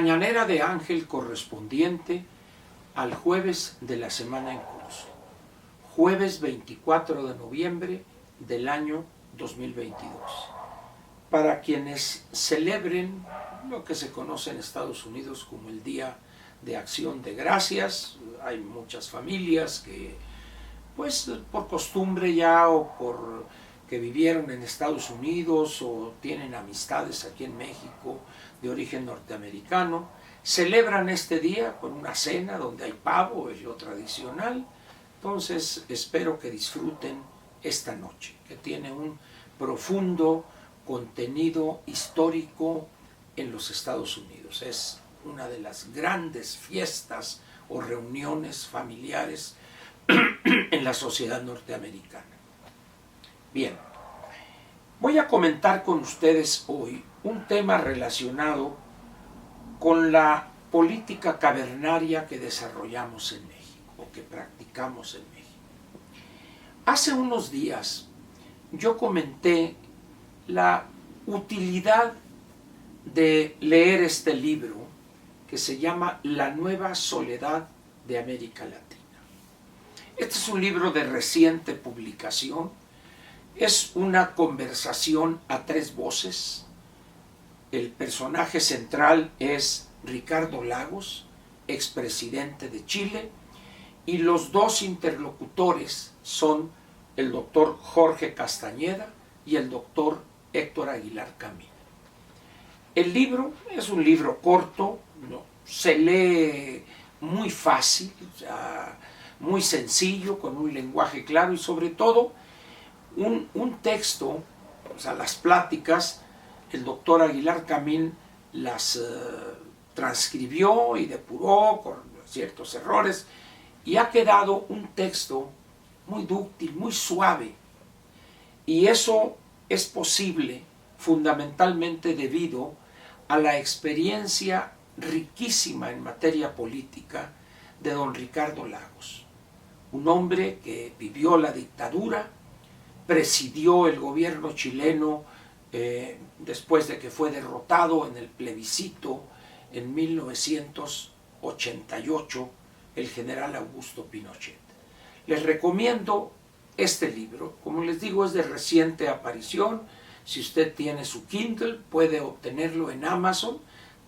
mañanera de Ángel correspondiente al jueves de la semana en curso, jueves 24 de noviembre del año 2022. Para quienes celebren lo que se conoce en Estados Unidos como el Día de Acción de Gracias, hay muchas familias que, pues por costumbre ya o por que vivieron en Estados Unidos o tienen amistades aquí en México de origen norteamericano, celebran este día con una cena donde hay pavo, es lo tradicional. Entonces espero que disfruten esta noche, que tiene un profundo contenido histórico en los Estados Unidos. Es una de las grandes fiestas o reuniones familiares en la sociedad norteamericana. Bien, voy a comentar con ustedes hoy un tema relacionado con la política cavernaria que desarrollamos en México, o que practicamos en México. Hace unos días yo comenté la utilidad de leer este libro que se llama La Nueva Soledad de América Latina. Este es un libro de reciente publicación, es una conversación a tres voces. El personaje central es Ricardo Lagos, expresidente de Chile, y los dos interlocutores son el doctor Jorge Castañeda y el doctor Héctor Aguilar Camín. El libro es un libro corto, no, se lee muy fácil, o sea, muy sencillo, con un lenguaje claro y sobre todo un texto, o sea, las pláticas, el doctor Aguilar Camín las transcribió y depuró con ciertos errores y ha quedado un texto muy dúctil, muy suave. Y eso es posible fundamentalmente debido a la experiencia riquísima en materia política de don Ricardo Lagos, un hombre que vivió la dictadura, presidió el gobierno chileno después de que fue derrotado en el plebiscito en 1988 el general Augusto Pinochet. Les recomiendo este libro, como les digo, es de reciente aparición. Si usted tiene su Kindle puede obtenerlo en Amazon,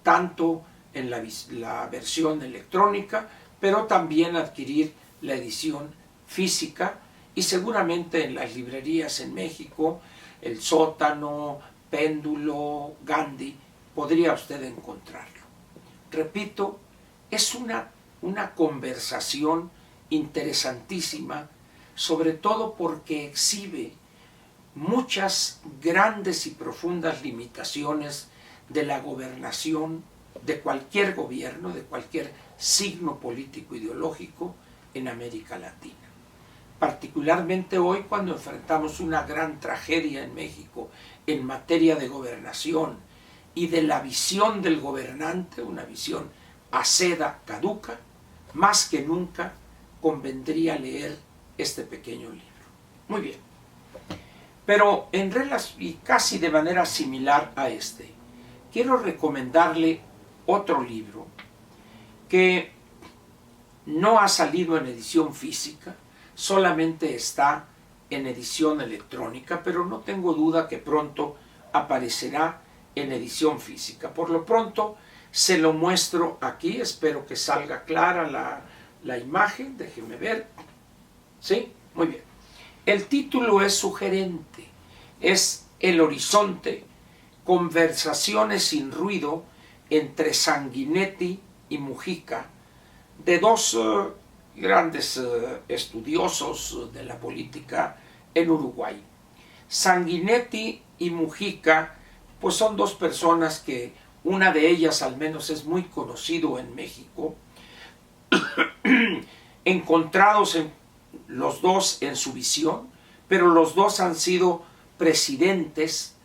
tanto en la versión electrónica, pero también adquirir la edición física y seguramente en las librerías en México, El Sótano, Péndulo, Gandhi, podría usted encontrarlo. Repito, es una conversación interesantísima, sobre todo porque exhibe muchas grandes y profundas limitaciones de la gobernación de cualquier gobierno, de cualquier signo político ideológico en América Latina. Particularmente hoy, cuando enfrentamos una gran tragedia en México en materia de gobernación y de la visión del gobernante, una visión aceda, caduca, más que nunca convendría leer este pequeño libro. Muy bien. Pero y casi de manera similar a este, quiero recomendarle otro libro que no ha salido en edición física, solamente está en edición electrónica, pero no tengo duda que pronto aparecerá en edición física. Por lo pronto se lo muestro aquí, espero que salga clara la imagen, déjenme ver. ¿Sí? Muy bien. El título es sugerente, es El Horizonte, conversaciones sin ruido entre Sanguinetti y Mujica, de dos grandes estudiosos de la política en Uruguay. Sanguinetti y Mujica, pues son dos personas que una de ellas al menos es muy conocido en México, encontrados los dos en su visión, pero los dos han sido presidentes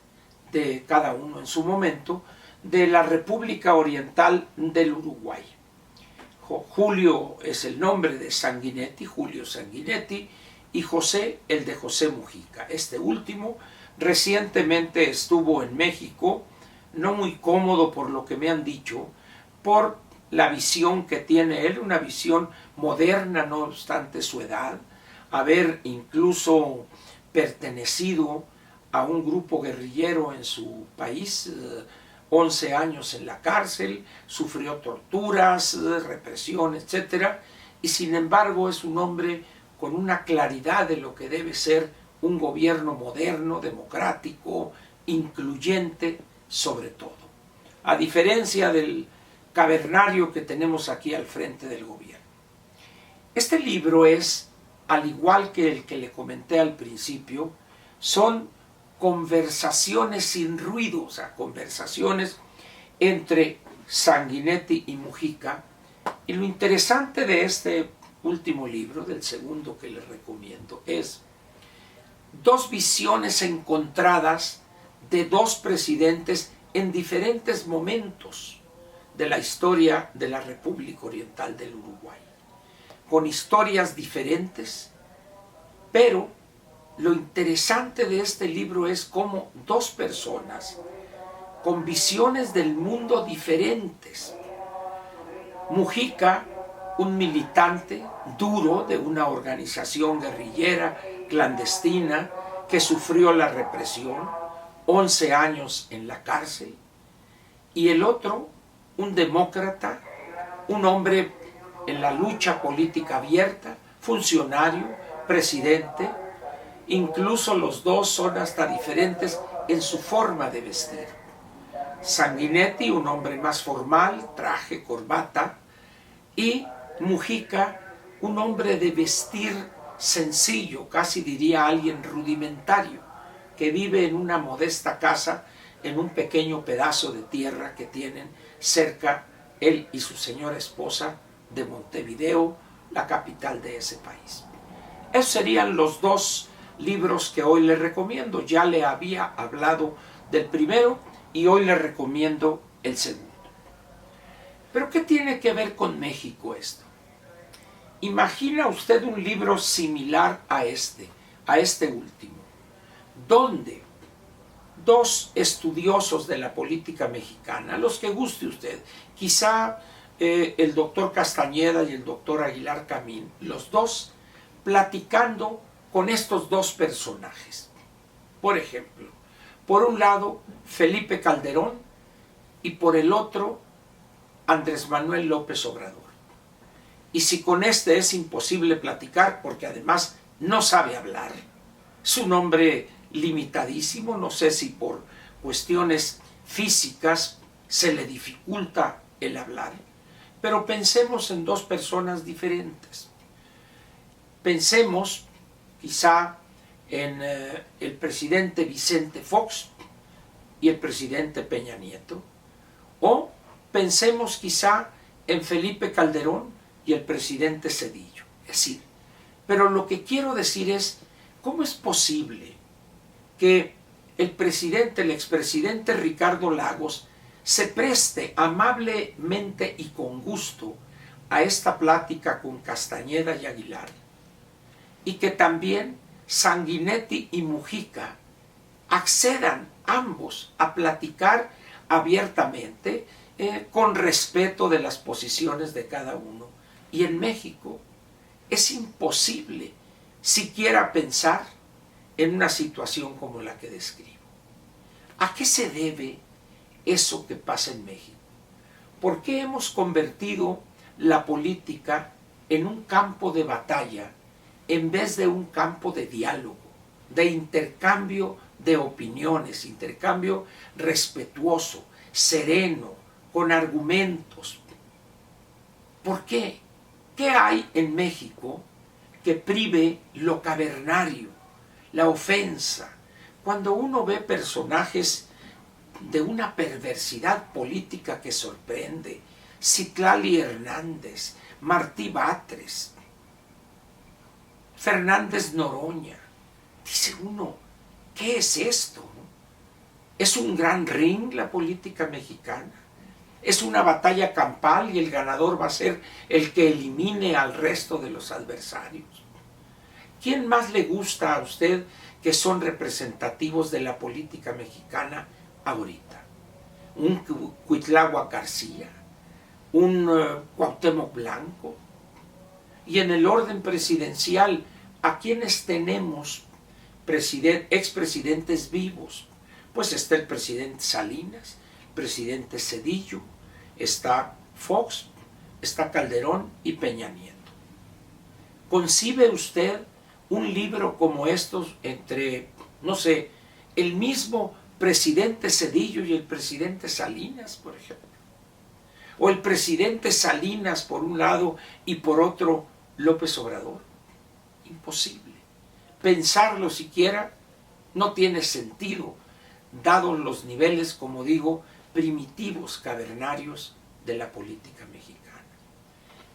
de cada uno en su momento de la República Oriental del Uruguay. Julio es el nombre de Sanguinetti, Julio Sanguinetti, y José el de José Mujica. Este último recientemente estuvo en México, no muy cómodo por lo que me han dicho, por la visión que tiene él, una visión moderna no obstante su edad, haber incluso pertenecido a un grupo guerrillero en su país, 11 años en la cárcel, sufrió torturas, represión, etc. Y sin embargo es un hombre con una claridad de lo que debe ser un gobierno moderno, democrático, incluyente sobre todo. A diferencia del cavernario que tenemos aquí al frente del gobierno. Este libro es, al igual que el que le comenté al principio, son conversaciones sin ruido, o sea, conversaciones entre Sanguinetti y Mujica. Y lo interesante de este último libro, del segundo que les recomiendo, es dos visiones encontradas de dos presidentes en diferentes momentos de la historia de la República Oriental del Uruguay, con historias diferentes, pero lo interesante de este libro es cómo dos personas con visiones del mundo diferentes. Mujica, un militante duro de una organización guerrillera clandestina que sufrió la represión, 11 años en la cárcel, y el otro, un demócrata, un hombre en la lucha política abierta, funcionario, presidente. Incluso los dos son hasta diferentes en su forma de vestir. Sanguinetti, un hombre más formal, traje, corbata, y Mujica, un hombre de vestir sencillo, casi diría alguien rudimentario, que vive en una modesta casa en un pequeño pedazo de tierra que tienen cerca él y su señora esposa de Montevideo, la capital de ese país. Esos serían los dos libros que hoy le recomiendo. Ya le había hablado del primero y hoy le recomiendo el segundo. ¿Pero qué tiene que ver con México esto? Imagina usted un libro similar a este último, donde dos estudiosos de la política mexicana, los que guste usted, quizá el doctor Castañeda y el doctor Aguilar Camín, los dos platicando con estos dos personajes. Por ejemplo, por un lado Felipe Calderón y por el otro Andrés Manuel López Obrador. Y si con este es imposible platicar porque además no sabe hablar, es un hombre limitadísimo, no sé si por cuestiones físicas se le dificulta el hablar, pero pensemos en dos personas diferentes. Pensemos quizá en el presidente Vicente Fox y el presidente Peña Nieto, o pensemos quizá en Felipe Calderón y el presidente Zedillo. Es decir, pero lo que quiero decir es, ¿cómo es posible que el expresidente Ricardo Lagos se preste amablemente y con gusto a esta plática con Castañeda y Aguilar, y que también Sanguinetti y Mujica accedan ambos a platicar abiertamente, con respeto de las posiciones de cada uno? Y en México es imposible siquiera pensar en una situación como la que describo. ¿A qué se debe eso que pasa en México? ¿Por qué hemos convertido la política en un campo de batalla en vez de un campo de diálogo, de intercambio de opiniones, intercambio respetuoso, sereno, con argumentos? ¿Por qué? ¿Qué hay en México que prive lo cavernario, la ofensa? Cuando uno ve personajes de una perversidad política que sorprende, Citlali Hernández, Martí Batres, Fernández Noroña, dice uno, ¿qué es esto? ¿Es un gran ring la política mexicana? ¿Es una batalla campal y el ganador va a ser el que elimine al resto de los adversarios? ¿Quién más le gusta a usted que son representativos de la política mexicana ahorita? Un Cuitláhuac García, un Cuauhtémoc Blanco. Y en el orden presidencial, ¿a quiénes tenemos expresidentes vivos? Pues está el presidente Salinas, el presidente Zedillo, está Fox, está Calderón y Peña Nieto. ¿Concibe usted un libro como estos entre, no sé, el mismo presidente Zedillo y el presidente Salinas, por ejemplo? O el presidente Salinas por un lado y por otro López Obrador. Imposible. Pensarlo siquiera no tiene sentido, dados los niveles, como digo, primitivos, cavernarios de la política mexicana.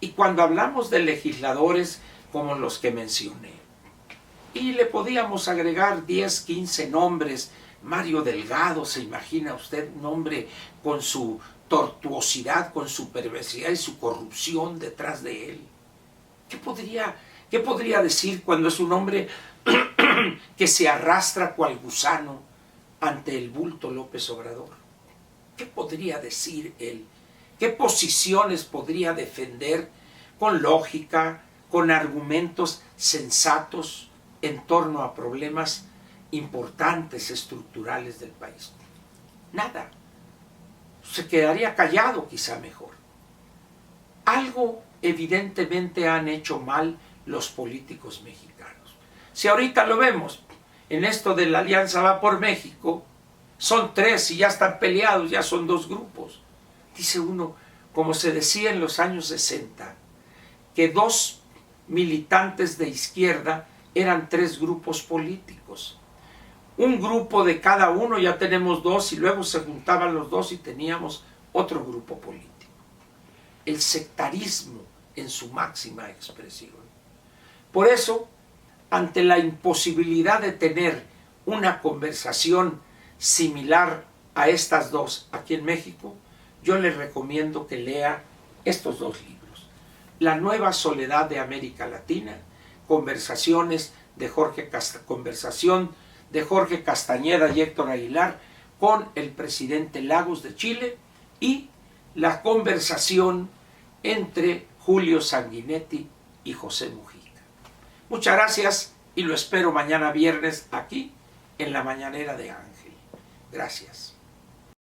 Y cuando hablamos de legisladores como los que mencioné, y le podíamos agregar 10, 15 nombres, Mario Delgado, ¿se imagina usted un hombre con su tortuosidad, con su perversidad y su corrupción detrás de él? ¿Qué podría decir cuando es un hombre que se arrastra cual gusano ante el bulto López Obrador? ¿Qué podría decir él? ¿Qué posiciones podría defender con lógica, con argumentos sensatos en torno a problemas importantes, estructurales del país? Nada. Se quedaría callado, quizá mejor. Algo evidentemente han hecho mal los políticos mexicanos. Si ahorita lo vemos, en esto de la Alianza Va por México, son 3 y ya están peleados, ya son 2 grupos. Dice uno, como se decía en los años 60, que 2 militantes de izquierda eran 3 grupos políticos. Un grupo de cada uno, ya tenemos 2, y luego se juntaban los 2 y teníamos otro grupo político. El sectarismo en su máxima expresión. Por eso, ante la imposibilidad de tener una conversación similar a estas 2 aquí en México, yo le recomiendo que lea estos 2 libros. La nueva soledad de América Latina, conversación de Jorge Castañeda y Héctor Aguilar con el presidente Lagos de Chile, y la conversación entre Julio Sanguinetti y José Mujica. Muchas gracias y lo espero mañana viernes aquí en la Mañanera de Ángel. Gracias.